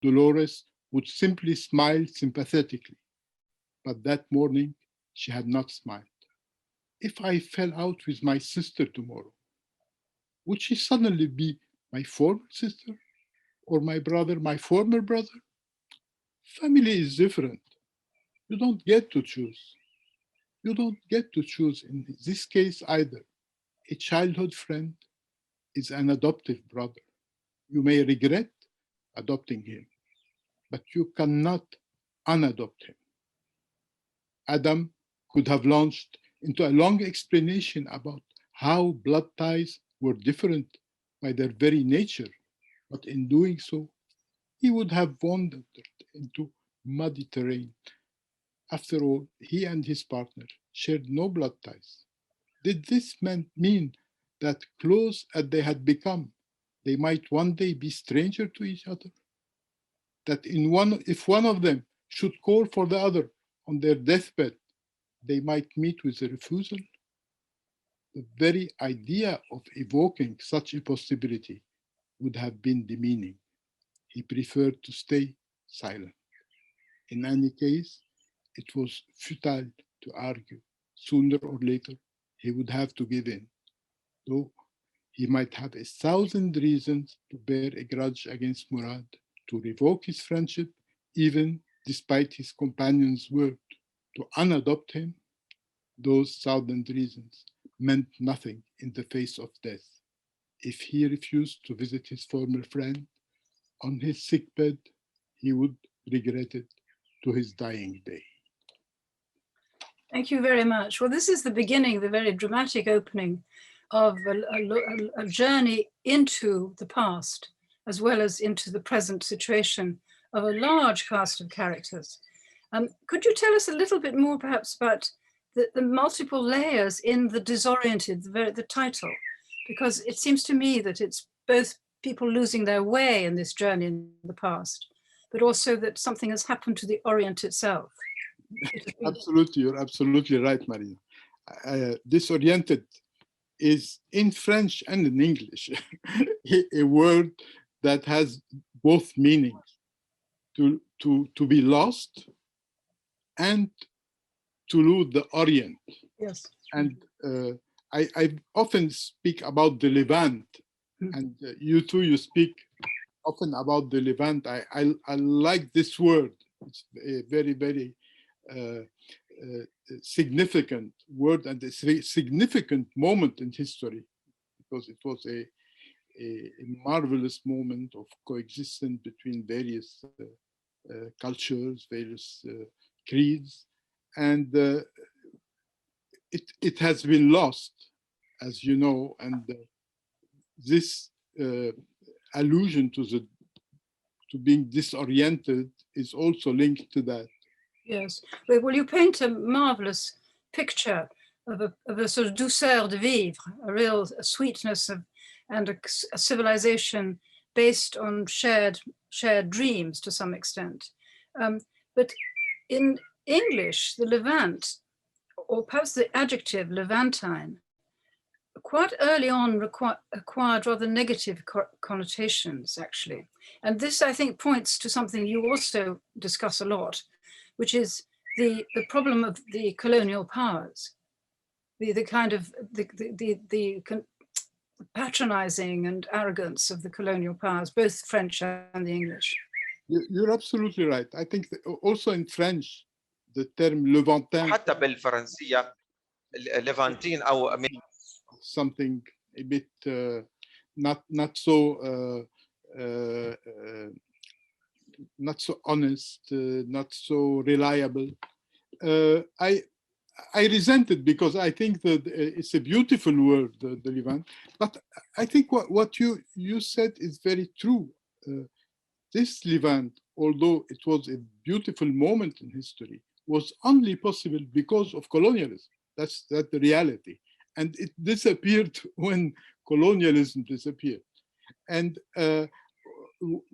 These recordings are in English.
Dolores would simply smile sympathetically. But that morning, she had not smiled. If I fell out with my sister tomorrow, would she suddenly be my former sister? Or my brother, my former brother? Family is different. You don't get to choose. You don't get to choose in this case either. A childhood friend is an adoptive brother. You may regret adopting him, but you cannot unadopt him. Adam could have launched into a long explanation about how blood ties were different by their very nature, but in doing so, he would have wandered into muddy terrain. After all, he and his partner shared no blood ties. Did this mean that close as they had become, they might one day be stranger to each other? That if one of them should call for the other on their deathbed, they might meet with a refusal? The very idea of evoking such a possibility would have been demeaning. He preferred to stay silent. In any case, it was futile to argue. Sooner or later, he would have to give in, though he might have 1,000 reasons to bear a grudge against Murad, to revoke his friendship, even despite his companion's word. To unadopt him, those 1,000 reasons meant nothing in the face of death. If he refused to visit his former friend on his sickbed, he would regret it to his dying day. Thank you very much. Well, this is the beginning, the very dramatic opening of a journey into the past, as well as into the present situation of a large cast of characters. Could you tell us a little bit more, perhaps, about the multiple layers in the Disoriented, the title? Because it seems to me that it's both people losing their way in this journey in the past, but also that something has happened to the Orient itself. Absolutely, you're absolutely right, Marina. Disoriented is in French and in English a word that has both meanings: to be lost and to lose the Orient. Yes. And I often speak about the Levant, and you too, you speak often about the Levant. I like this word. It's a very, very significant word and a significant moment in history, because it was a marvelous moment of coexistence between various cultures, various creeds, and it has been lost, as you know, and this allusion to being disoriented is also linked to that. Yes. Well, you paint a marvelous picture of a sort of douceur de vivre, a real sweetness and a civilization based on shared dreams to some extent. But in English, the Levant, or perhaps the adjective Levantine, quite early on acquired rather negative connotations, actually. And this, I think, points to something you also discuss a lot, which is the problem of the colonial powers, the kind of the patronizing and arrogance of the colonial powers, both French and the English. You're absolutely right. I think also in French, the term Levantin, حتى بالفرنسية ليفانتين أو something a bit not so honest, not so reliable. I resent it because I think that it's a beautiful word, the Levant. But I think what you said is very true. This Levant, although it was a beautiful moment in history, was only possible because of colonialism. That's the reality. And it disappeared when colonialism disappeared. And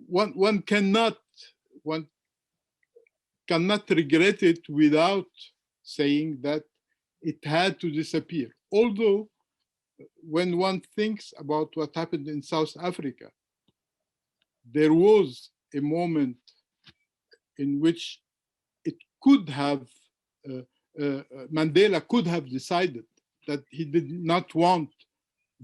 one cannot regret it without saying that it had to disappear. Although when one thinks about what happened in South Africa, there was a moment in which it could have, Mandela could have decided that he did not want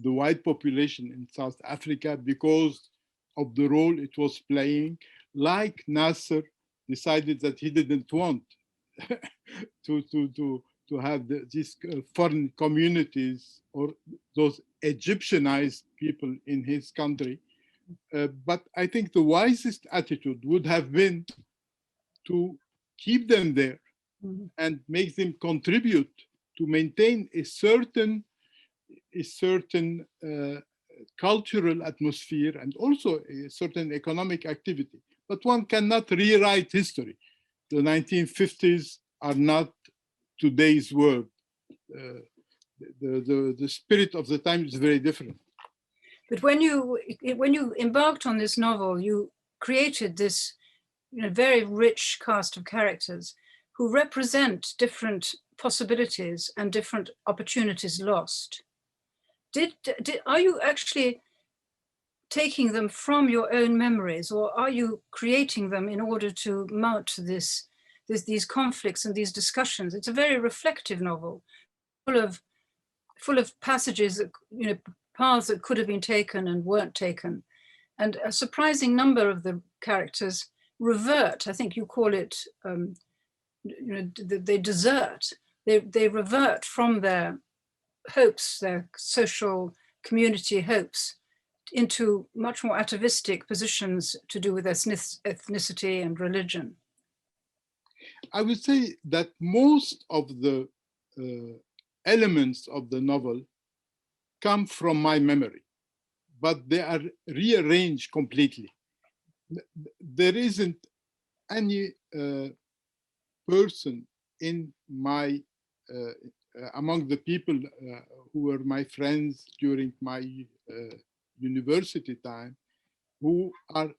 the white population in South Africa because of the role it was playing, like Nasser decided that he didn't want to have these foreign communities or those Egyptianized people in his country. But I think the wisest attitude would have been to keep them there and make them contribute to maintain a certain cultural atmosphere and also a certain economic activity. But one cannot rewrite history. The 1950s are not today's world. The spirit of the time is very different. But when you embarked on this novel, you created this very rich cast of characters who represent different possibilities and different opportunities lost. Are you actually taking them from your own memories, or are you creating them in order to mount these conflicts and these discussions? It's a very reflective novel, full of passages that, paths that could have been taken and weren't taken. And a surprising number of the characters revert. I think you call it, they desert. They revert from their hopes, their social community hopes, into much more atavistic positions to do with ethnicity and religion. I would say that most of the elements of the novel come from my memory, but they are rearranged completely. There isn't any person in my, among the people who were my friends during my university time, who are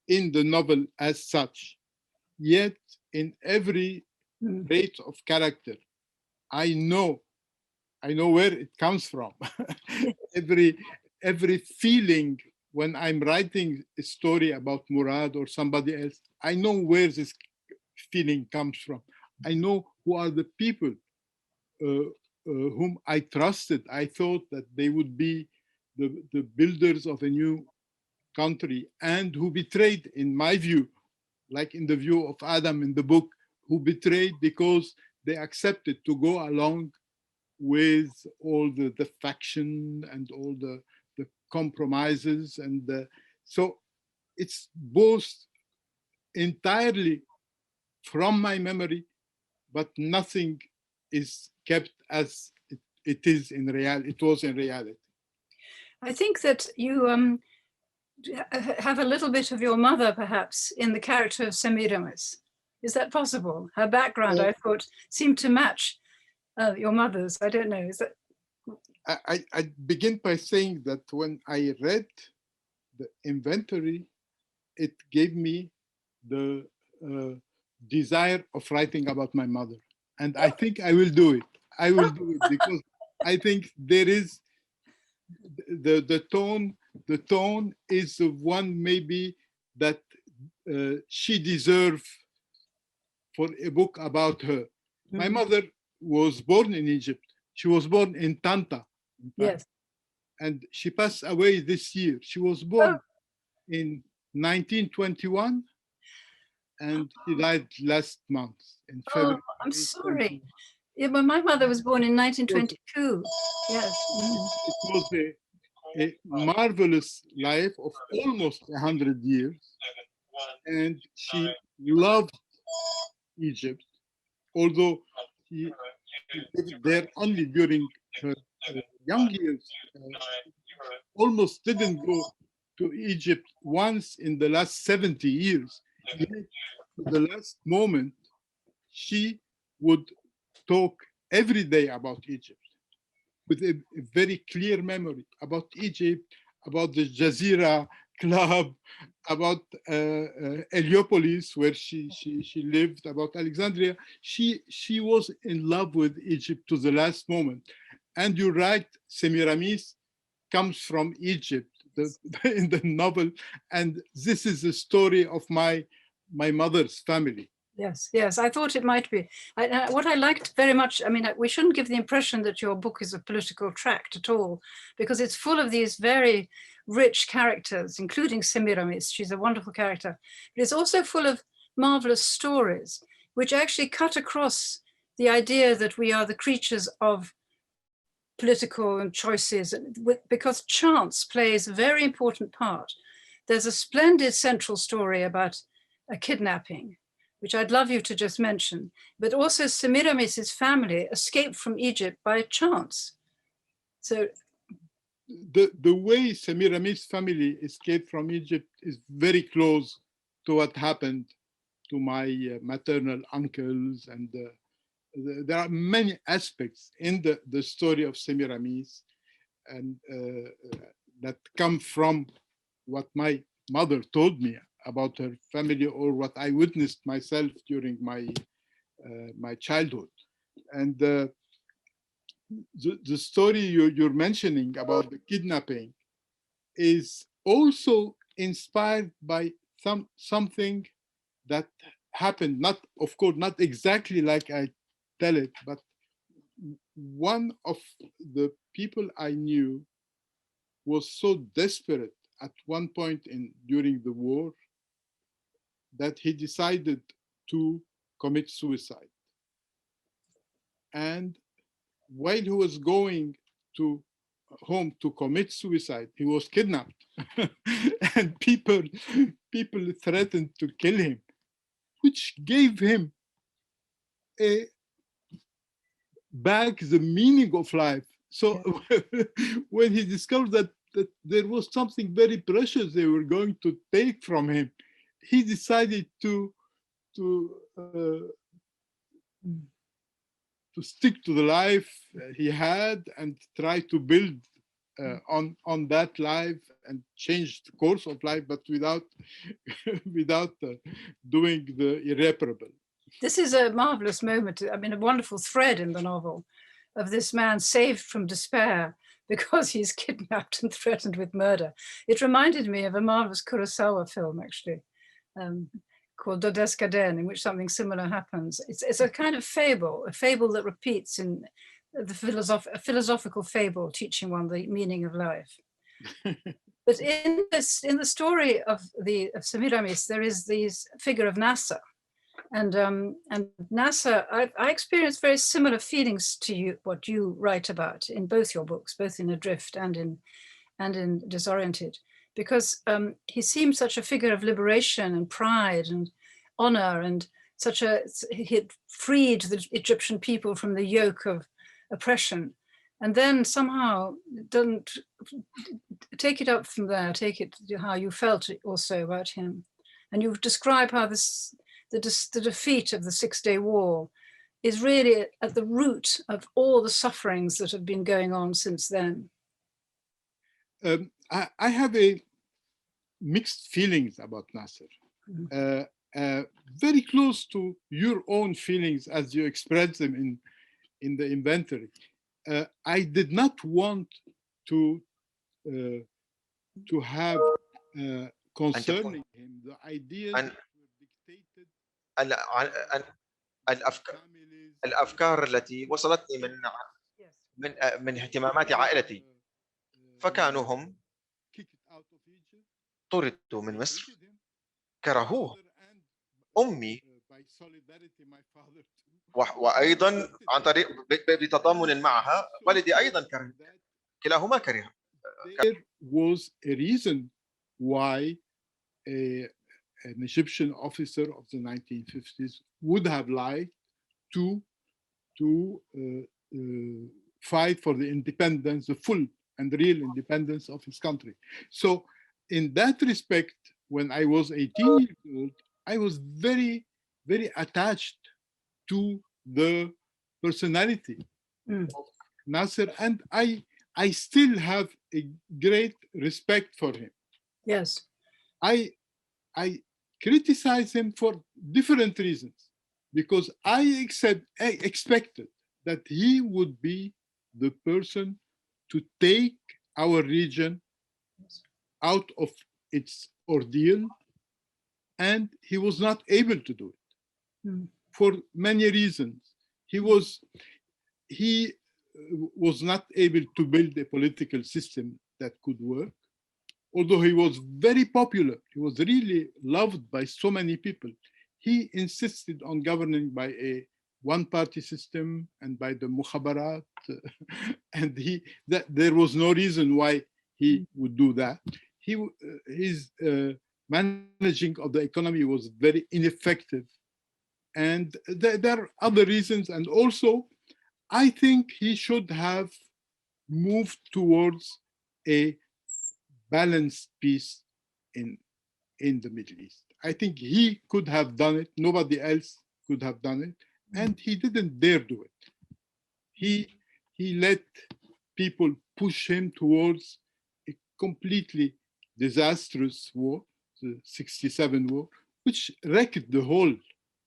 in the novel as such. Yet in every trait of character, I know where it comes from. every feeling when I'm writing a story about Murad or somebody else, I know where this feeling comes from. I know who are the people whom I trusted. I thought that they would be the builders of a new country, and who betrayed, in my view, like in the view of Adam in the book, who betrayed because they accepted to go along with all the faction and all the compromises. And so it's both entirely from my memory, but nothing is kept as it is in reality. It was in reality. I think that you have a little bit of your mother, perhaps, in the character of Semiramis. Is that possible? Her background, I thought, seemed to match your mother's. I don't know. Is that? I begin by saying that when I read the inventory, it gave me the desire of writing about my mother. And I think I will do it. I will do it because I think there is the tone is the one maybe that she deserves for a book about her. My mother was born in Egypt. She was born in Tanta. Yes. And she passed away this year. She was born in 1921 and she died last month in February. Oh, I'm sorry. Yeah, but my mother was born in 1922. Yes. It was a marvelous life of almost 100 years. And she loved Egypt, although she lived there only during her young years. Almost didn't go to Egypt once in the last 70 years. Yet, to the last moment, she would talk every day about Egypt with a very clear memory about Egypt, about the Jazeera Club, about Heliopolis, where she lived, about Alexandria. She was in love with Egypt to the last moment. And you're right, Semiramis comes from Egypt, in the novel, and this is the story of my mother's family. Yes, yes, I thought it might be. What I liked very much, I mean, we shouldn't give the impression that your book is a political tract at all, because it's full of these very rich characters, including Semiramis. She's a wonderful character. But it's also full of marvelous stories, which actually cut across the idea that we are the creatures of political and choices, because chance plays a very important part. There's a splendid central story about a kidnapping, which I'd love you to just mention, but also Semiramis' family escaped from Egypt by chance. So the way Semiramis' family escaped from Egypt is very close to what happened to my maternal uncles, and there are many aspects in the story of Semiramis and that come from what my mother told me about her family, or what I witnessed myself during my my childhood. And the story you're mentioning about the kidnapping is also inspired by something that happened, not, of course, not exactly like I tell it, but one of the people I knew was so desperate at one point during the war that he decided to commit suicide. And while he was going to home to commit suicide, he was kidnapped. And people threatened to kill him, which gave him back the meaning of life. So when he discovered that there was something very precious they were going to take from him, he decided to stick to the life he had and try to build on that life and change the course of life, but without doing the irreparable. this is a marvelous moment, I mean, a wonderful thread in the novel of this man saved from despair because he's kidnapped and threatened with murder. It reminded me of a marvelous Kurosawa film, actually, called Dodescaden, in which something similar happens. It's a kind of fable, a fable that repeats in the a philosophical fable teaching one the meaning of life. But in the story of Semiramis, there is this figure of Nasser. And Nasser, I experienced very similar feelings to you, what you write about in both your books, both in Adrift and in Disoriented, because he seemed such a figure of liberation and pride and honor, and he had freed the Egyptian people from the yoke of oppression. And then somehow doesn't take it up from there, take it how you felt also about him. And you've described how the defeat of the 6-day war is really at the root of all the sufferings that have been going on since then. I have mixed feelings about Nasser. Very close to your own feelings as you express them in the inventory. I did not want to have concerning him the ideas that were dictated الأفكار التي وصلتني من اهتمامات عائلتي، فكانوا هم طردوا من مصر، كرهوه، أمي، وأيضا عن طريق بتضامن معها والدي أيضا كره، كلاهما كره. There was a reason why an Egyptian officer of the 1950s would have liked to fight for the independence, the full and real independence of his country. So in that respect, when I was 18 years old, I was very, very attached to the personality of Nasser, and I still have a great respect for him. Yes. I criticize him for different reasons, because I expected that he would be the person to take our region out of its ordeal, and he was not able to do it for many reasons. He was not able to build a political system that could work, although he was very popular. He was really loved by so many people. He insisted on governing by a one-party system and by the mukhabarat, and there was no reason why he would do that. His managing of the economy was very ineffective, and there are other reasons. And also, I think he should have moved towards a balanced peace in the Middle East. I think he could have done it. Nobody else could have done it. And he didn't dare do it. He let people push him towards a completely disastrous war, the 67 war, which wrecked the whole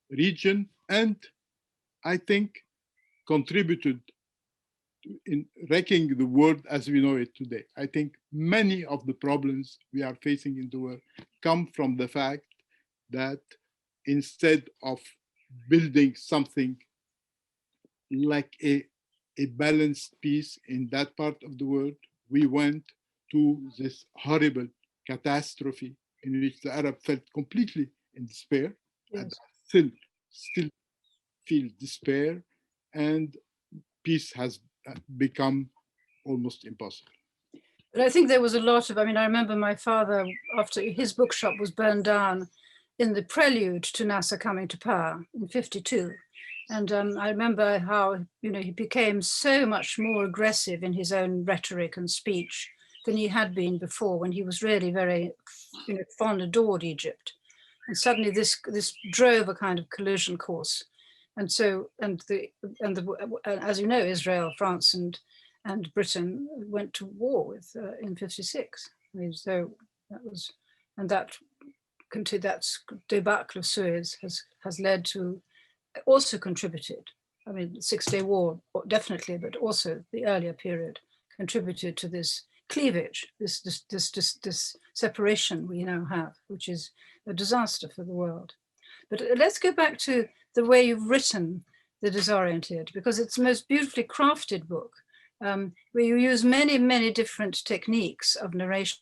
region and I think contributed in wrecking the world as we know it today. I think many of the problems we are facing in the world come from the fact that instead of building something like a balanced peace in that part of the world, we went to this horrible catastrophe in which the Arab felt completely in despair, and still feel despair, and peace has become almost impossible. But I think there was a lot of, I remember my father, after his bookshop was burned down in the prelude to Nasser coming to power in 52. And I remember how, he became so much more aggressive in his own rhetoric and speech than he had been before, when he was really very, adored Egypt. And suddenly this drove a kind of collision course. And so, as you know, Israel, France, and Britain went to war with in 56. So that was, and that debacle of Suez has led to, also contributed. The 6-Day War definitely, but also the earlier period contributed to this cleavage, this separation we now have, which is a disaster for the world. But let's go back to the way you've written The Disoriented, because it's the most beautifully crafted book, where you use many, many different techniques of narration.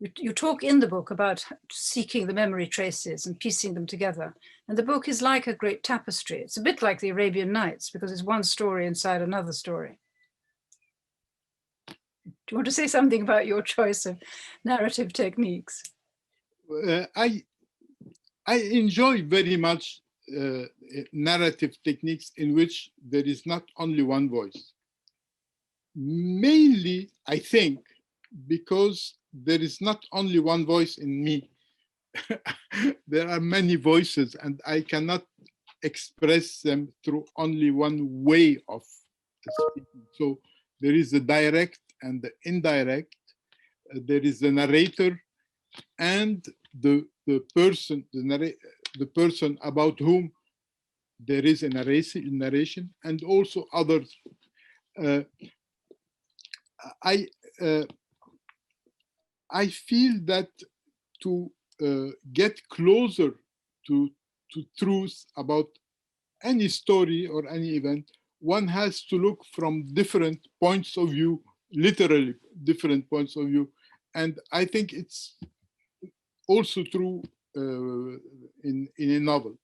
You talk in the book about seeking the memory traces and piecing them together. And the book is like a great tapestry. It's a bit like the Arabian Nights, because it's one story inside another story. Do you want to say something about your choice of narrative techniques? I enjoy very much narrative techniques in which there is not only one voice. Mainly, I think, because there is not only one voice in me. There are many voices, and I cannot express them through only one way of speaking. So there is the direct and the indirect. There is the narrator and the person, the person about whom there is a narration, and also others. I feel that to get closer to truth about any story or any event, one has to look from different points of view, literally different points of view. And I think it's also true in a novel.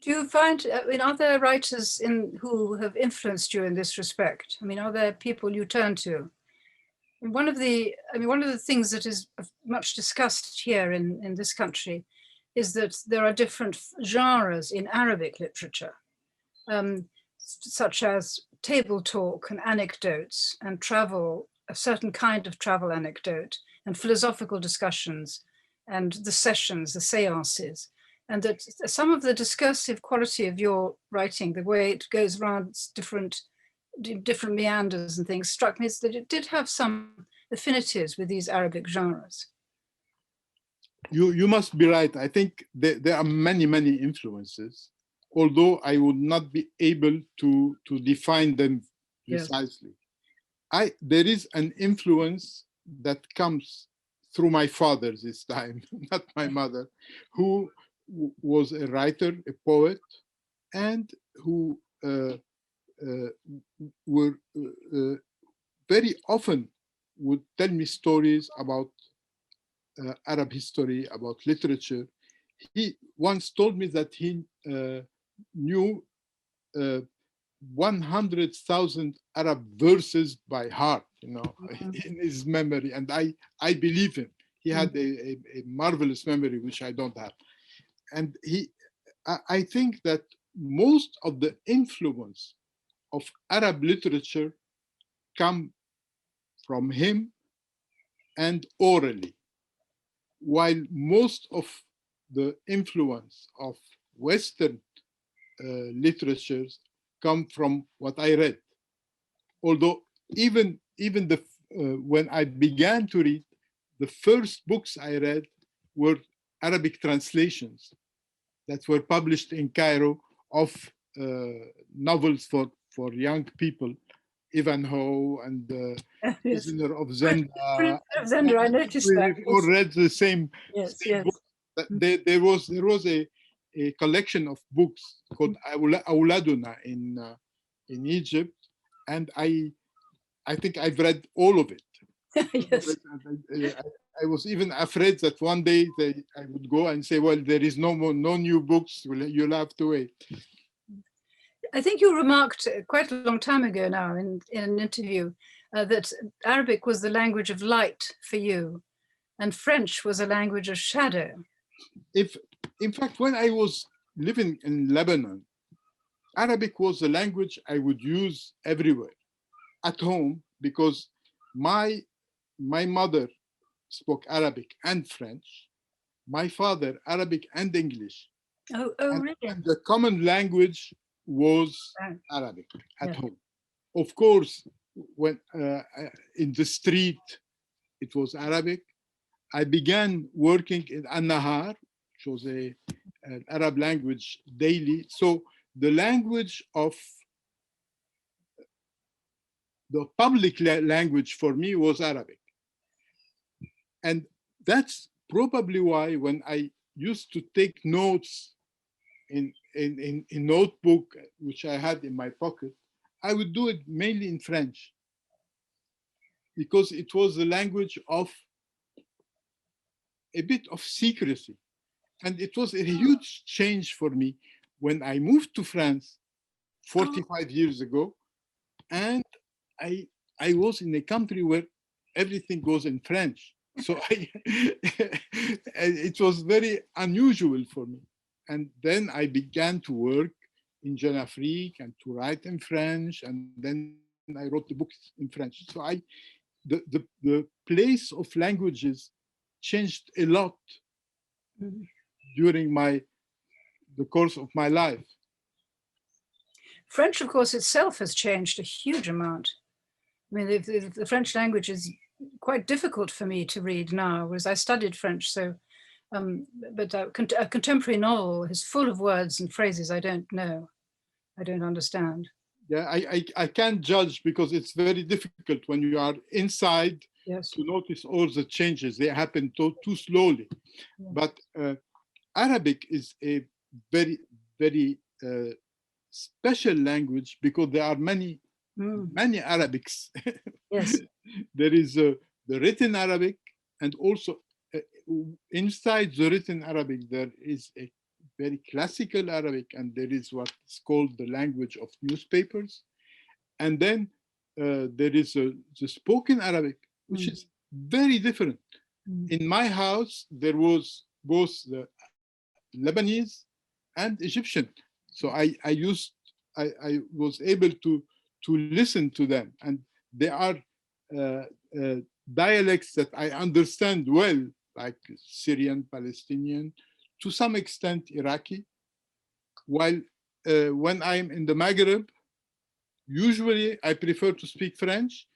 Do you find, are there writers who have influenced you in this respect? Are there people you turn to? And one of the things that is much discussed here in this country is that there are different genres in Arabic literature, such as table talk and anecdotes and travel, a certain kind of travel anecdote, and philosophical discussions, and the sessions, the seances. And that some of the discursive quality of your writing, the way it goes around different meanders and things, struck me as that it did have some affinities with these Arabic genres. You must be right. I think there are many, many influences, although I would not be able to define them precisely. Yes. there is an influence that comes through my father this time, not my mother, who was a writer, a poet, and who were very often would tell me stories about Arab history, about literature. He once told me that he knew 100,000 Arab verses by heart, in his memory, and I believe him. He had a marvelous memory, which I don't have. And I think that most of the influence of Arab literature come from him and orally, while most of the influence of Western literatures come from what I read. Although even when I began to read, the first books I read were Arabic translations that were published in Cairo of novels for young people, Ivanhoe and Prisoner of Zenda. Zenda, I noticed that. We all read the same, yes. book. There was a collection of books called Auladuna in Egypt, and I think I've read all of it. Yes. I was even afraid that one day I would go and say, well, there is no new books, you'll have to wait. I think you remarked quite a long time ago now in an interview that Arabic was the language of light for you and French was a language of shadow. In fact, when I was living in Lebanon, Arabic was the language I would use everywhere. At home, because my mother spoke Arabic and French, my father Arabic and English. Oh, really? And the common language was Arabic at home. Of course, when in the street, it was Arabic. I began working in An-Nahar, which was an Arab language daily. So the language of the public language for me was Arabic. And that's probably why when I used to take notes in notebook, which I had in my pocket, I would do it mainly in French, because it was the language of a bit of secrecy. And it was a huge change for me when I moved to France 45 years ago, and I was in a country where everything goes in French. So it was very unusual for me. And then I began to work in Jeune Afrique and to write in French, and then I wrote the books in French. So the place of languages changed a lot during the course of my life. French, of course, itself has changed a huge amount. I mean, the French language is quite difficult for me to read now, whereas I studied French, so but a contemporary novel is full of words and phrases I don't know, I don't understand. Yeah, I can't judge because it's very difficult when you are inside to notice all the changes. They happen too slowly. Yeah. But Arabic is a very, very special language because there are many Arabics. Yes. There is the written Arabic, and also inside the written Arabic, there is a very classical Arabic, and there is what is called the language of newspapers. And then there is the spoken Arabic, which is very different. In my house, there was both the Lebanese and Egyptian. So I was able to listen to them, and there are dialects that I understand well, like Syrian, Palestinian, to some extent Iraqi. While when I'm in the Maghreb, usually I prefer to speak French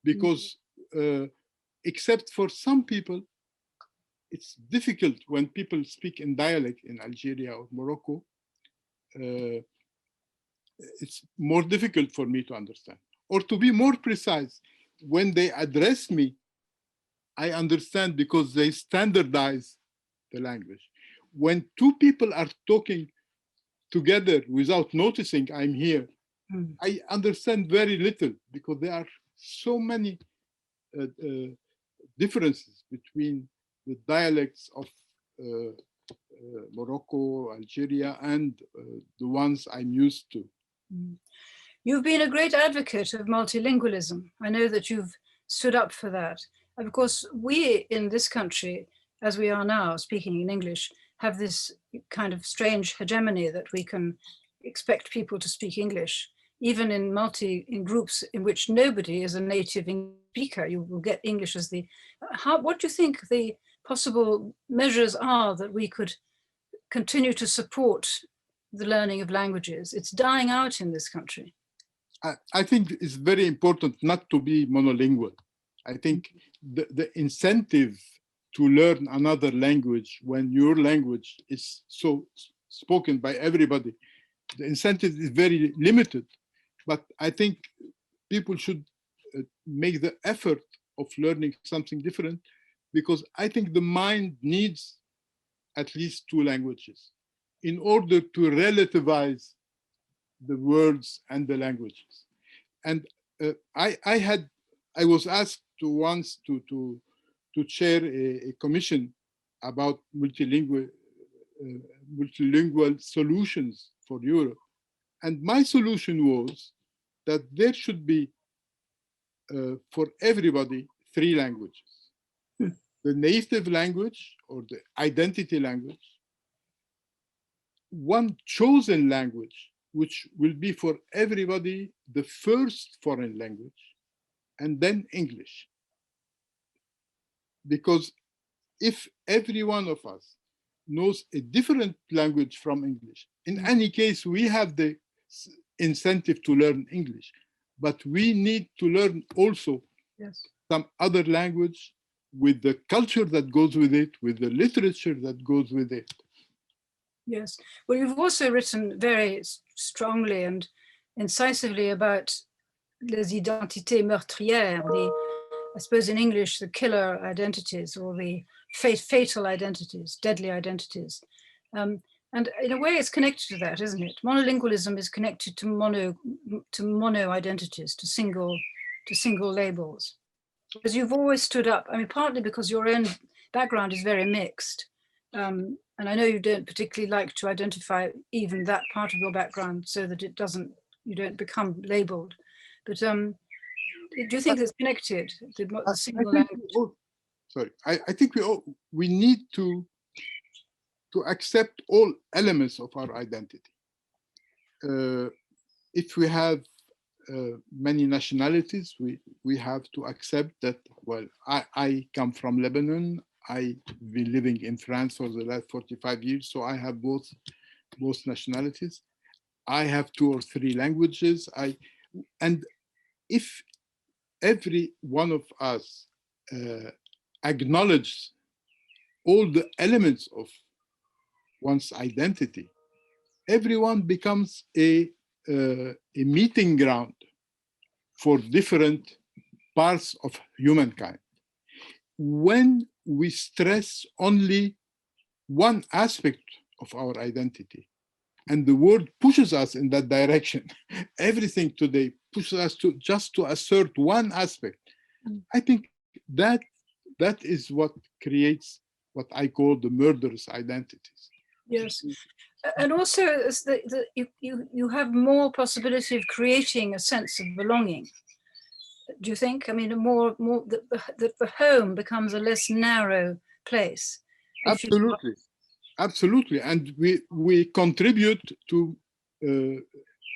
because except for some people, it's difficult when people speak in dialect in Algeria or Morocco. It's more difficult for me to understand. Or to be more precise, when they address me, I understand because they standardize the language. When two people are talking together without noticing I'm here, I understand very little because there are so many differences between the dialects of Morocco, Algeria, and the ones I'm used to. You've been a great advocate of multilingualism. I know that you've stood up for that. And of course, we in this country, as we are now speaking in English, have this kind of strange hegemony that we can expect people to speak English, even in groups in which nobody is a native English speaker. You will get English as the, what do you think the possible measures are that we could continue to support the learning of languages? It's dying out in this country. I think it's very important not to be monolingual. I think the incentive to learn another language when your language is so spoken by everybody, the incentive is very limited. But I think people should make the effort of learning something different, because I think the mind needs at least two languages in order to relativize the words and the languages. And I was asked once to chair a commission about multilingual solutions for Europe. And my solution was that there should be, for everybody, 3 languages. The native language or the identity language, one chosen language, which will be for everybody the first foreign language, and then English. Because if every one of us knows a different language from English, in any case, we have the incentive to learn English, but we need to learn also some other language with the culture that goes with it, with the literature that goes with it. Yes. Well, you've also written very strongly and incisively about les identités meurtrières, I suppose in English, the killer identities or the fatal identities, deadly identities. And in a way, it's connected to that, isn't it? Monolingualism is connected to mono identities, to single labels. Because you've always stood up, I mean, partly because your own background is very mixed. And I know you don't particularly like to identify even that part of your background so that you don't become labeled. But do you think it's connected, the single language? I think we need to accept all elements of our identity. If we have many nationalities, we have to accept that, well, I come from Lebanon. I've been living in France for the last 45 years, so I have both nationalities. I have 2 or 3 languages. And if every one of us acknowledges all the elements of one's identity, everyone becomes a meeting ground for different parts of humankind. When we stress only one aspect of our identity, and the world pushes us in that direction, everything today pushes us to just to assert one aspect. I think that is what creates what I call the murderous identities. Yes, and also you have more possibility of creating a sense of belonging. Do you think? I mean, that the home becomes a less narrow place. Absolutely, and we contribute to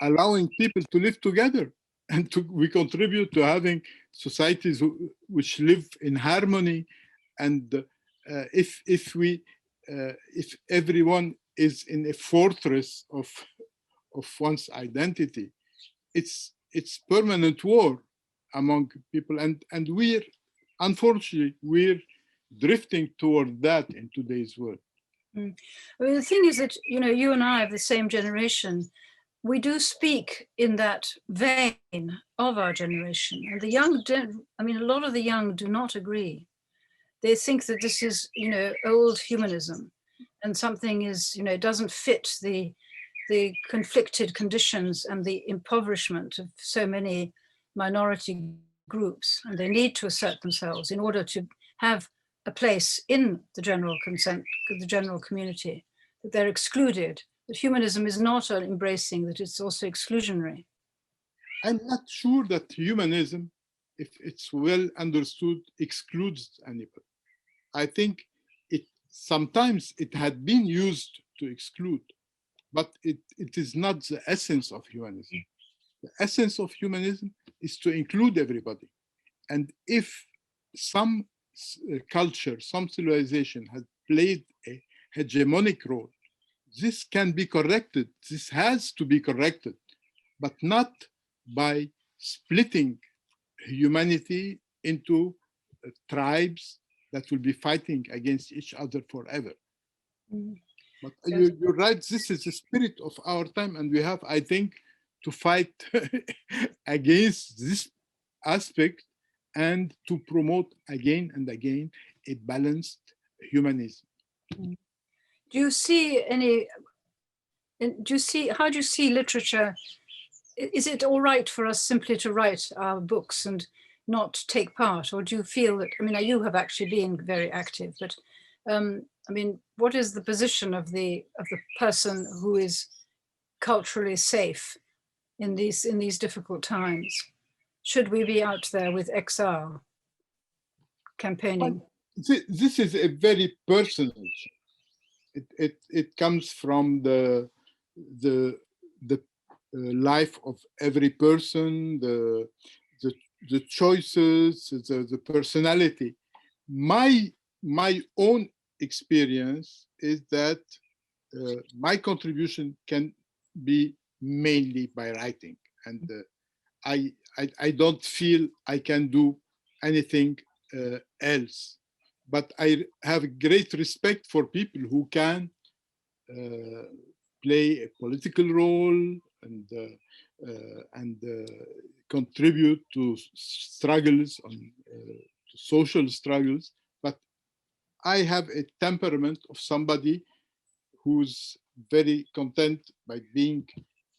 allowing people to live together, and we contribute to having societies which live in harmony. And if everyone is in a fortress of one's identity, it's permanent war among people, and unfortunately we're drifting toward that in today's world. I mean, the thing is that, you know, you and I are the same generation. we do speak in that vein of our generation, and the young, I mean, a lot of the young do not agree. They think that this is, you know, old humanism, and something is, you know, doesn't fit the conflicted conditions and the impoverishment of so many minority groups, and they need to assert themselves in order to have a place in the general consent, the general community, that they're excluded, that humanism is not embracing, that it's also exclusionary. I'm not sure that humanism, if it's well understood, excludes anybody. I think sometimes it had been used to exclude, but it is not the essence of humanism. The essence of humanism is to include everybody. And if some culture, some civilization has played a hegemonic role, this can be corrected. This has to be corrected, but not by splitting humanity into tribes that will be fighting against each other forever. But Yes. you're right, this is the spirit of our time, and we have, I think, to fight against this aspect and to promote again and again a balanced humanism. Do you see any, how do you see literature? Is it all right for us simply to write our books and not take part? Or do you feel that, I mean, you have actually been very active, but I mean, what is the position of the person who is culturally safe in these difficult times? Should we be out there with exile campaigning? This is a very personal issue. It comes from the life of every person, the choices, the personality. My own experience is that my contribution can be mainly by writing, and I don't feel I can do anything else. But I have great respect for people who can play a political role and contribute to struggles, to social struggles. But I have a temperament of somebody who's very content by being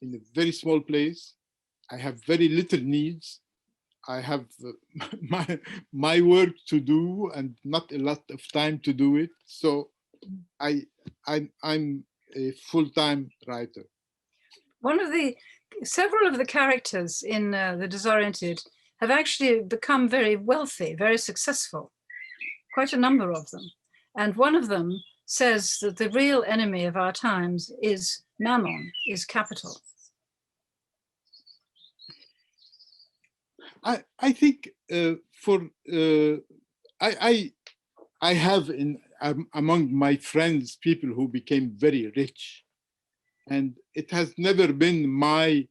in a very small place. I have very little needs. I have my work to do and not a lot of time to do it. So I'm a full-time writer. Several of the characters in The Disoriented have actually become very wealthy, very successful, quite a number of them. And one of them says that the real enemy of our times is mammon, is capital. I think I have among my friends people who became very rich, and it has never been my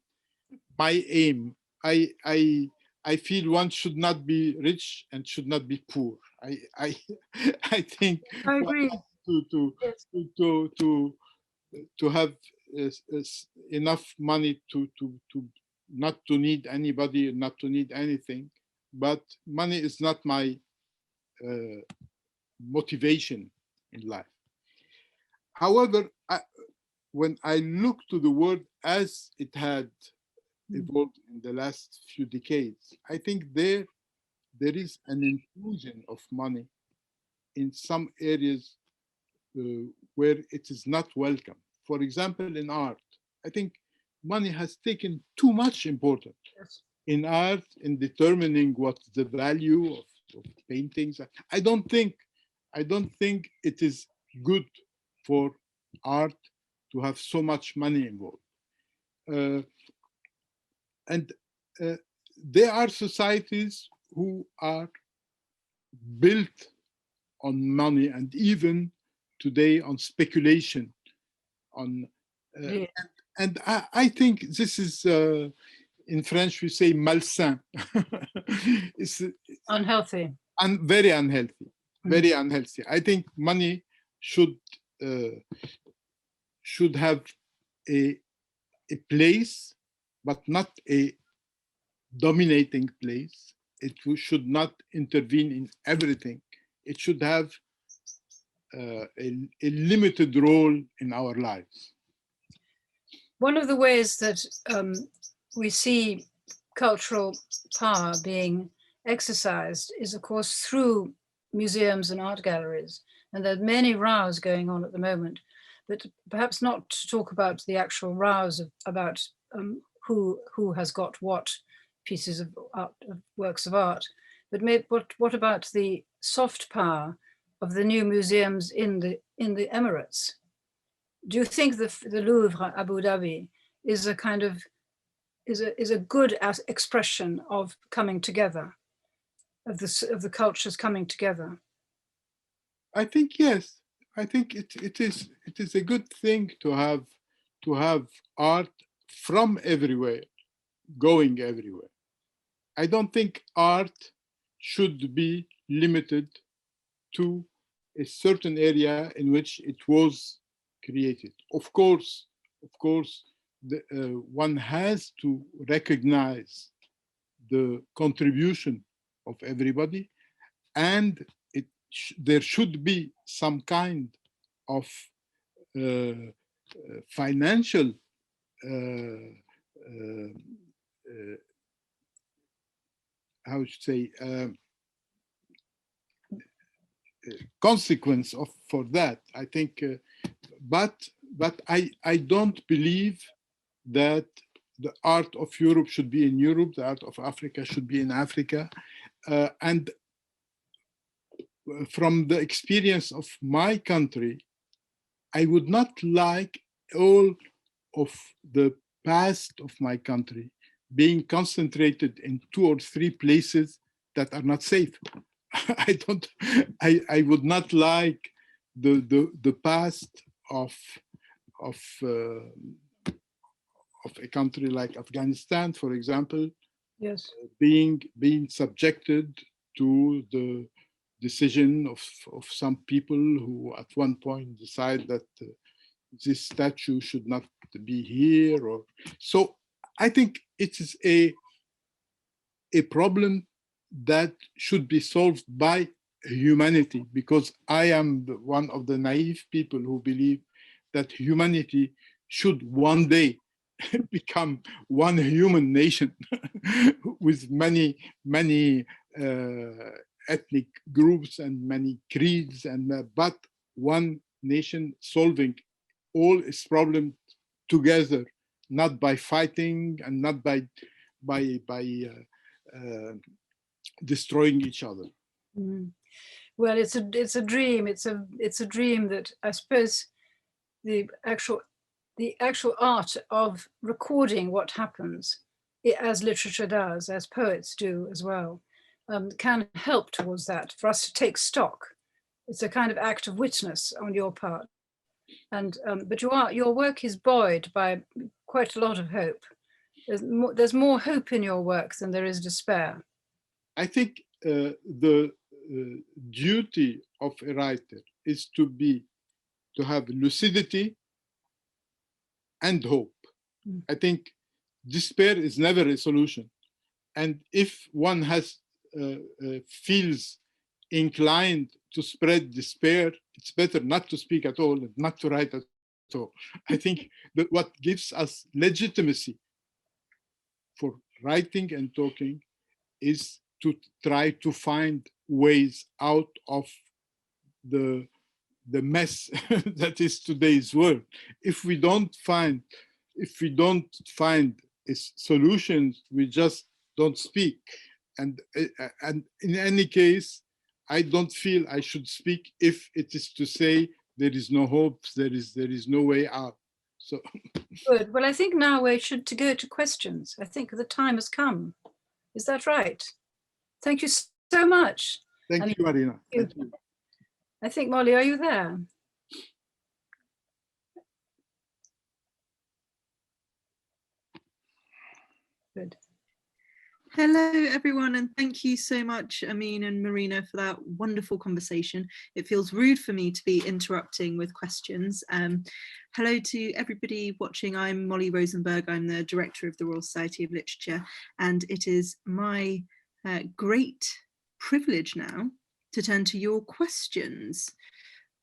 aim. I feel one should not be rich and should not be poor. I think I agree. To have enough money to not to need anybody, not to need anything, but money is not my motivation in life. However, when I look to the world as it had evolved in the last few decades, I think there is an intrusion of money in some areas where it is not welcome. For example, in art, I think money has taken too much importance in art, in determining what's the value of paintings. I don't think it is good for art to have so much money involved. And there are societies who are built on money, and even today on speculation, on and I think this is in French we say malsain. It's unhealthy and very unhealthy, very unhealthy. I think money should have a a place, but not a dominating place. It should not intervene in everything. It should have a limited role in our lives. One of the ways that we see cultural power being exercised is, of course, through museums and art galleries. And there are many rows going on at the moment, but perhaps not to talk about the actual rows about who has got what pieces of art, of works of art, but what about the soft power of the new museums in the Emirates? Do you think the Louvre Abu Dhabi is a kind of is a good expression of coming together, of the cultures coming together? I think yes. I think it is a good thing to have art from everywhere, going everywhere. I don't think art should be limited to a certain area in which it was created. Of course, one has to recognize the contribution of everybody, and there should be some kind of financial how to say consequence for that. I think, but I don't believe that the art of Europe should be in Europe, the art of Africa should be in Africa, and from the experience of my country, I would not like all of the past of my country being concentrated in 2 or 3 places that are not safe. I would not like the past of a country like Afghanistan, for example, yes, being subjected to the decision of some people who at one point decide that this statue should not be here, or so. I think it is a problem that should be solved by humanity, because I am one of the naive people who believe that humanity should one day become one human nation with many ethnic groups and many creeds, and but one nation solving all its problems together, not by fighting and not by destroying each other. Mm. Well, it's a dream. It's a dream that I suppose the actual art of recording what happens, as literature does, as poets do as well, can help towards that, for us to take stock. It's a kind of act of witness on your part. And but your work is buoyed by quite a lot of hope. There's more hope in your work than there is despair. I think the duty of a writer is to have lucidity and hope. Mm. I think despair is never a solution. And if one feels inclined to spread despair, it's better not to speak at all and not to write at all. I think that what gives us legitimacy for writing and talking is to try to find ways out of the mess that is today's world. If we don't find solutions, we just don't speak. And in any case, I don't feel I should speak if it is to say there is no hope, there is no way out. So good. Well, I think now we should go to questions. I think the time has come. Is that right? Thank you so much. Thank you, Marina. Thank you. I think, Molly, are you there? Good. Hello, everyone, and thank you so much, Amin and Marina, for that wonderful conversation. It feels rude for me to be interrupting with questions. Hello to everybody watching. I'm Molly Rosenberg. I'm the director of the Royal Society of Literature, and it is my great privilege now to turn to your questions.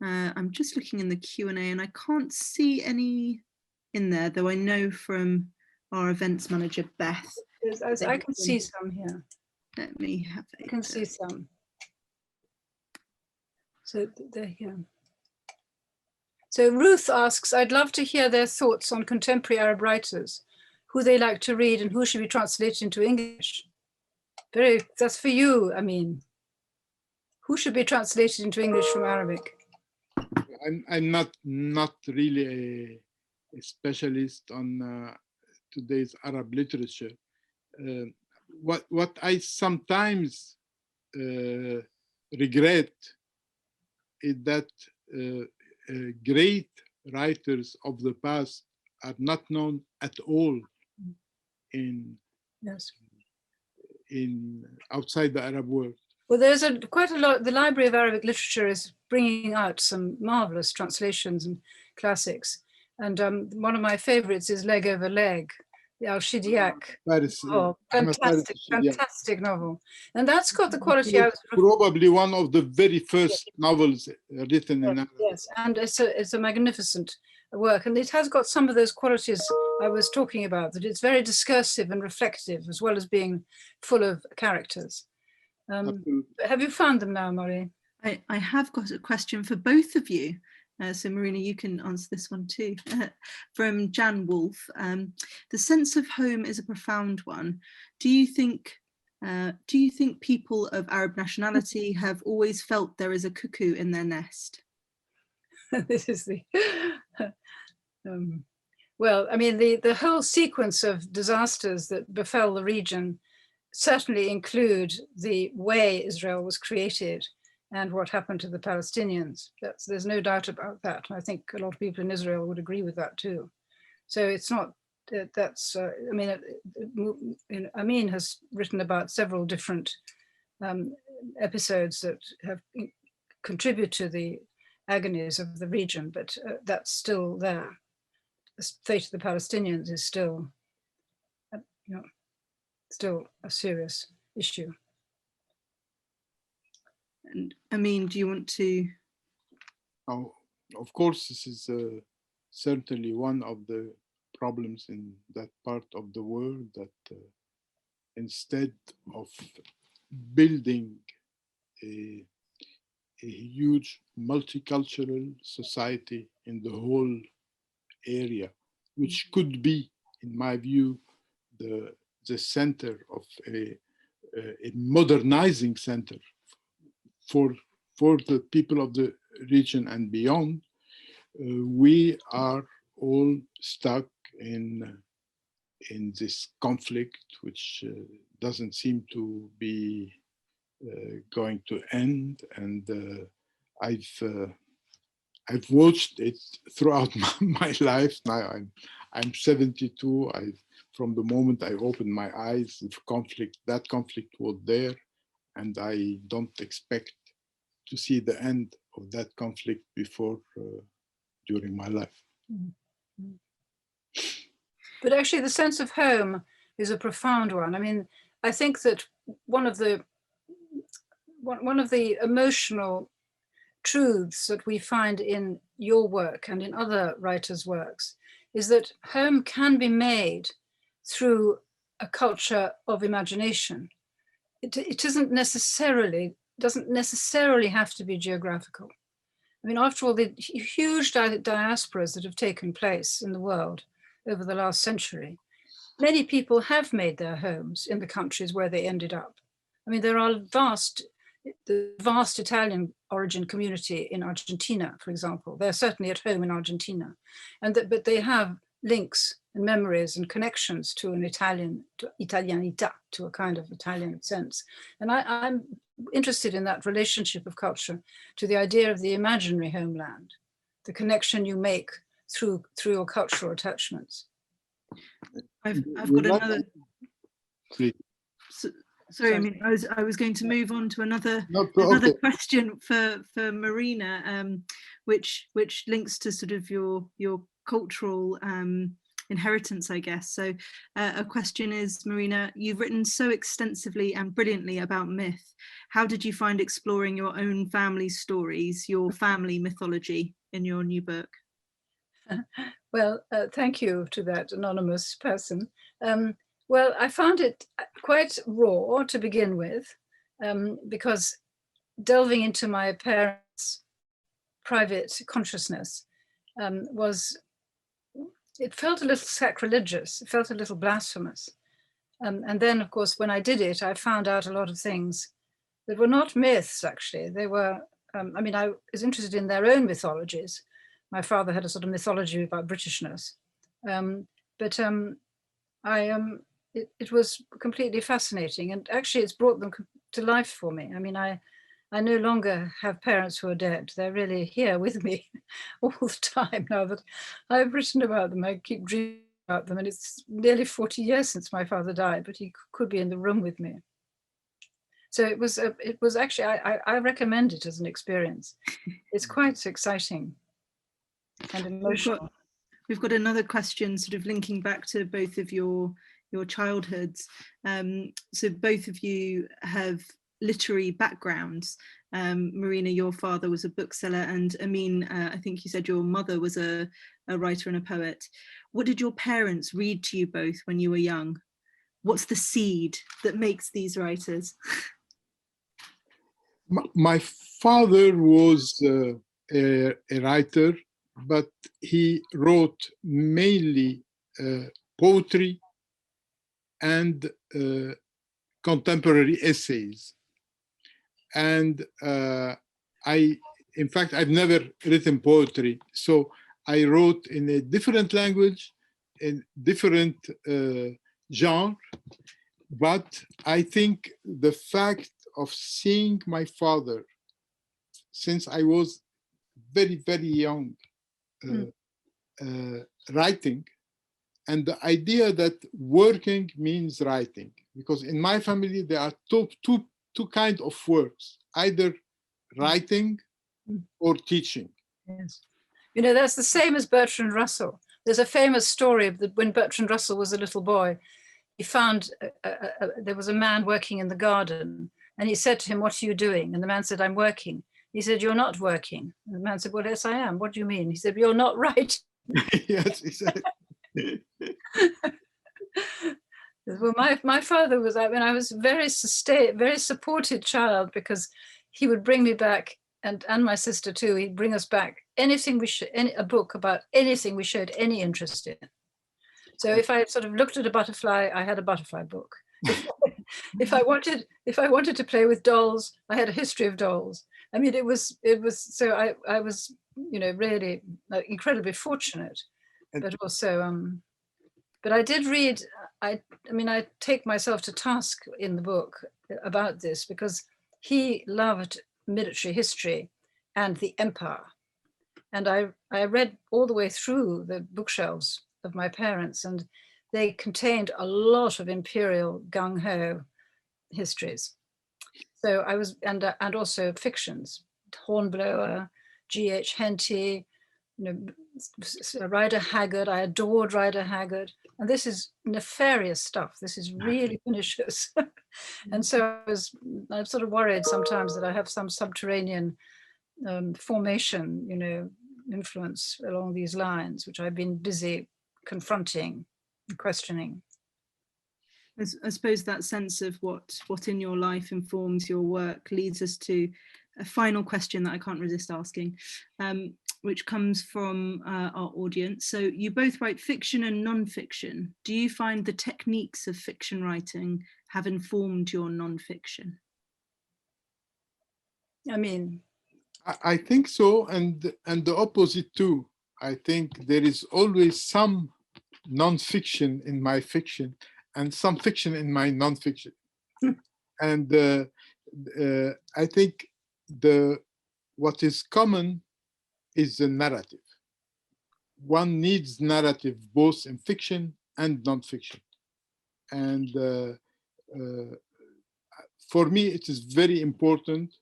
I'm just looking in the Q&A and I can't see any in there, though I know from our events manager, Beth. I can see some here. Let me have I can see some. So they're here. So Ruth asks, I'd love to hear their thoughts on contemporary Arab writers, who they like to read and who should be translated into English. That's for you, Amin. Who should be translated into English from Arabic? I'm not really a specialist on today's Arab literature. What I sometimes regret is that great writers of the past are not known at all in outside the Arab world. Well, there's quite a lot. The Library of Arabic Literature is bringing out some marvelous translations and classics. And one of my favorites is Leg Over Leg, the Al-Shidiak. Fantastic novel. And that's got the quality I was probably one of the very first novels written in Arabic. Yes, and it's a magnificent work. And it has got some of those qualities I was talking about, that it's very discursive and reflective, as well as being full of characters. Have you found them now, Marie? I have got a question for both of you. So Marina, you can answer this one too. From Jan Wolf. The sense of home is a profound one. Do you think people of Arab nationality have always felt there is a cuckoo in their nest? This is the well, I mean, the whole sequence of disasters that befell the region certainly include the way Israel was created and what happened to the Palestinians. There's no doubt about that. I think a lot of people in Israel would agree with that too. So it's not, I mean, Amin has written about several different episodes that have contributed to the agonies of the region, but that's still there. The fate of the Palestinians is still, still a serious issue. And Amin, do you want to? Oh, of course, this is certainly one of the problems in that part of the world, that instead of building a huge multicultural society in the whole area, which could be, in my view, the center of a modernizing center for the people of the region and beyond, we are all stuck in this conflict, which doesn't seem to be going to end. And I've watched it throughout my life. Now I'm 72. From the moment I opened my eyes, that conflict was there, and I don't expect to see the end of that conflict before during my life. But actually, the sense of home is a profound one. I mean, I think that one of the emotional truths that we find in your work and in other writers' works is that home can be made through a culture of imagination. It doesn't necessarily have to be geographical. I mean, after all, the huge diasporas that have taken place in the world over the last century, many people have made their homes in the countries where they ended up. I mean, there are the vast Italian origin community in Argentina, for example. They're certainly at home in Argentina, but they have links and memories and connections to an Italianità, to a kind of Italian sense. And I'm interested in that relationship of culture to the idea of the imaginary homeland, the connection you make through your cultural attachments. I've got another. Please. Sorry, I mean, I was going to move on to another Okay. question for Marina, which links to sort of your cultural inheritance, I guess. So a question is, Marina, you've written so extensively and brilliantly about myth. How did you find exploring your own family stories, your family mythology in your new book? Well, thank you to that anonymous person. Well, I found it quite raw to begin with, because delving into my parents' private consciousness it felt a little sacrilegious, it felt a little blasphemous. And then, of course, when I did it, I found out a lot of things that were not myths, actually. They were, I mean, I was interested in their own mythologies. My father had a sort of mythology about Britishness. It was completely fascinating. And actually, it's brought them to life for me. I mean, I no longer have parents who are dead. They're really here with me all the time now that I've written about them. I keep dreaming about them, and it's nearly 40 years since my father died, but he could be in the room with me. So it was actually, I recommend it as an experience. It's quite exciting and emotional. We've got another question sort of linking back to both of your childhoods. So both of you have literary backgrounds. Marina, your father was a bookseller, and Amin, I think you said your mother was a writer and a poet. What did your parents read to you both when you were young? What's the seed that makes these writers? My father was a writer, but he wrote mainly poetry and contemporary essays. And in fact, I've never written poetry. So I wrote in a different language, in different genre. But I think the fact of seeing my father since I was very, very young, writing, and the idea that working means writing, because in my family there are two kinds of works, either writing or teaching. Yes. You know, that's the same as Bertrand Russell. There's a famous story of when Bertrand Russell was a little boy, he found there was a man working in the garden, and he said to him, "What are you doing?" And the man said, "I'm working." He said, "You're not working." And the man said, "Well, yes, I am. What do you mean?" He said, "You're not right." Yes, he said. Well, my father was, I mean, I was very supported child, because he would bring me back, and my sister too, he'd bring us back anything a book about anything we showed any interest in. So if I sort of looked at a butterfly, I had a butterfly book. If I wanted to play with dolls, I had a history of dolls. I mean, it was so I was, you know, really incredibly fortunate, but also but I did read, I mean, I take myself to task in the book about this, because he loved military history and the empire. And I read all the way through the bookshelves of my parents, and they contained a lot of imperial gung-ho histories. So I was, and also fictions, Hornblower, G.H. Henty, you know, Rider Haggard. I adored Rider Haggard. And this is nefarious stuff. This is really pernicious. And so I'm sort of worried sometimes that I have some subterranean formation, you know, influence along these lines, which I've been busy confronting and questioning. I suppose that sense of what in your life informs your work leads us to a final question that I can't resist asking, which comes from our audience. So you both write fiction and non-fiction. Do you find the techniques of fiction writing have informed your non-fiction? I mean, I think so, and the opposite too. I think there is always some non-fiction in my fiction and some fiction in my non-fiction. And I think what is common is the narrative. One needs narrative both in fiction and non-fiction. And for me, it is very important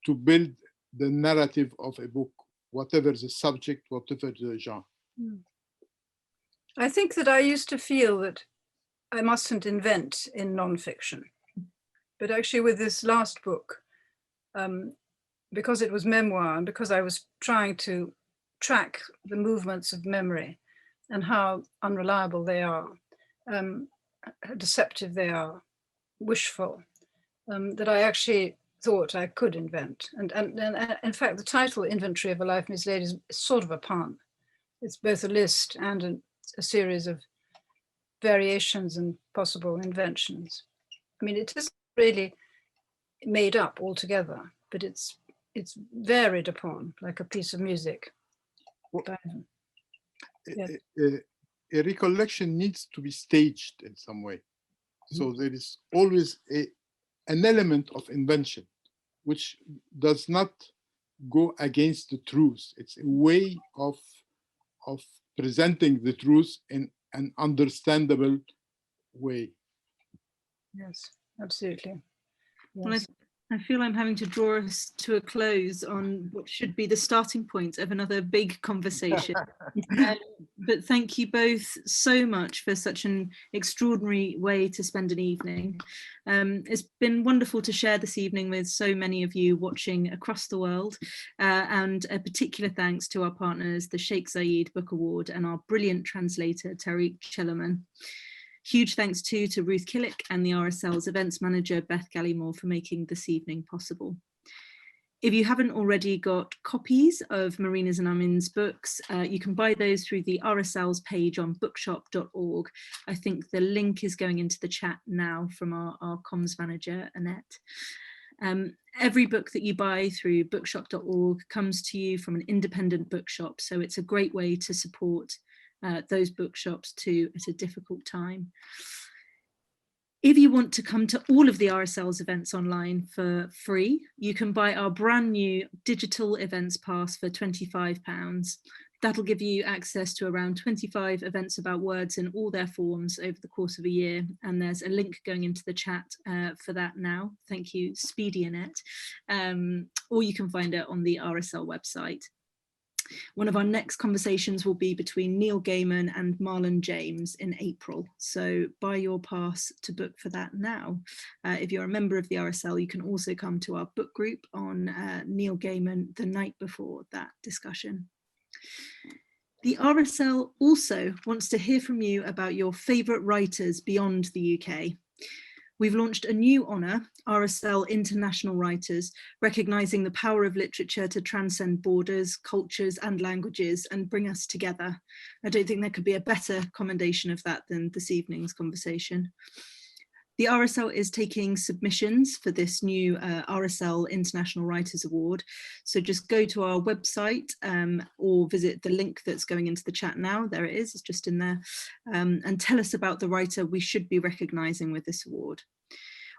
to build the narrative of a book, whatever the subject, whatever the genre. I think that I used to feel that I mustn't invent in nonfiction, but actually with this last book, because it was memoir and because I was trying to track the movements of memory and how unreliable they are, deceptive they are, wishful, that I actually thought I could invent. And in fact, the title Inventory of a Life Mislaid is sort of a pun. It's both a list and a series of variations and possible inventions. I mean, it isn't really made up altogether, but it's varied upon like a piece of music. A recollection needs to be staged in some way. So there is always an element of invention, which does not go against the truth. It's a way of presenting the truth in an understandable way. Yes, absolutely. Well, Yes. I feel I'm having to draw us to a close on what should be the starting point of another big conversation. But thank you both so much for such an extraordinary way to spend an evening. It's been wonderful to share this evening with so many of you watching across the world, and a particular thanks to our partners, the Sheikh Zayed Book Award, and our brilliant translator, Tariq Chelaman. Huge thanks too to Ruth Killick and the RSL's events manager, Beth Gallimore, for making this evening possible. If you haven't already got copies of Marina's and Amin's books, you can buy those through the RSL's page on bookshop.org. I think the link is going into the chat now from our comms manager, Annette. Every book that you buy through bookshop.org comes to you from an independent bookshop, so it's a great way to support those bookshops too at a difficult time. If you want to come to all of the RSL's events online for free, you can buy our brand new digital events pass for £25. That'll give you access to around 25 events about words in all their forms over the course of a year. And there's a link going into the chat for that now. Thank you, Speedy Annette. Or you can find it on the RSL website. One of our next conversations will be between Neil Gaiman and Marlon James in April. So buy your pass to book for that now. If you're a member of the RSL, you can also come to our book group on Neil Gaiman the night before that discussion. The RSL also wants to hear from you about your favourite writers beyond the UK. We've launched a new honour, RSL International Writers, recognising the power of literature to transcend borders, cultures and languages and bring us together. I don't think there could be a better commendation of that than this evening's conversation. The RSL is taking submissions for this new RSL International Writers Award. So just go to our website or visit the link that's going into the chat now. There it is, it's just in there. And tell us about the writer we should be recognising with this award.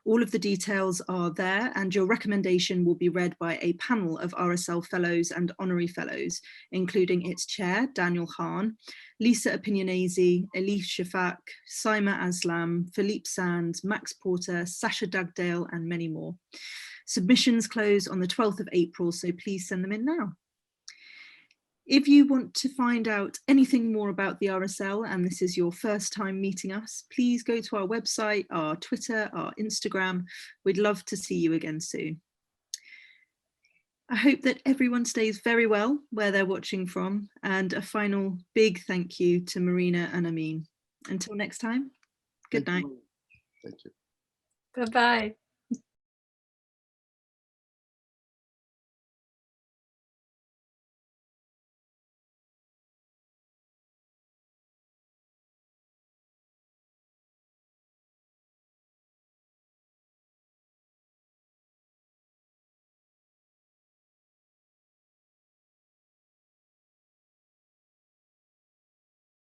All of the details are there, and your recommendation will be read by a panel of RSL Fellows and Honorary Fellows, including its chair, Daniel Hahn, Lisa Opinionese, Elif Shafak, Saima Aslam, Philippe Sands, Max Porter, Sasha Dugdale, and many more. Submissions close on the 12th of April, so please send them in now. If you want to find out anything more about the RSL and this is your first time meeting us, please go to our website, our Twitter, our Instagram. We'd love to see you again soon. I hope that everyone stays very well where they're watching from, and a final big thank you to Marina and Amin. Until next time, good night. Thank you. Bye-bye.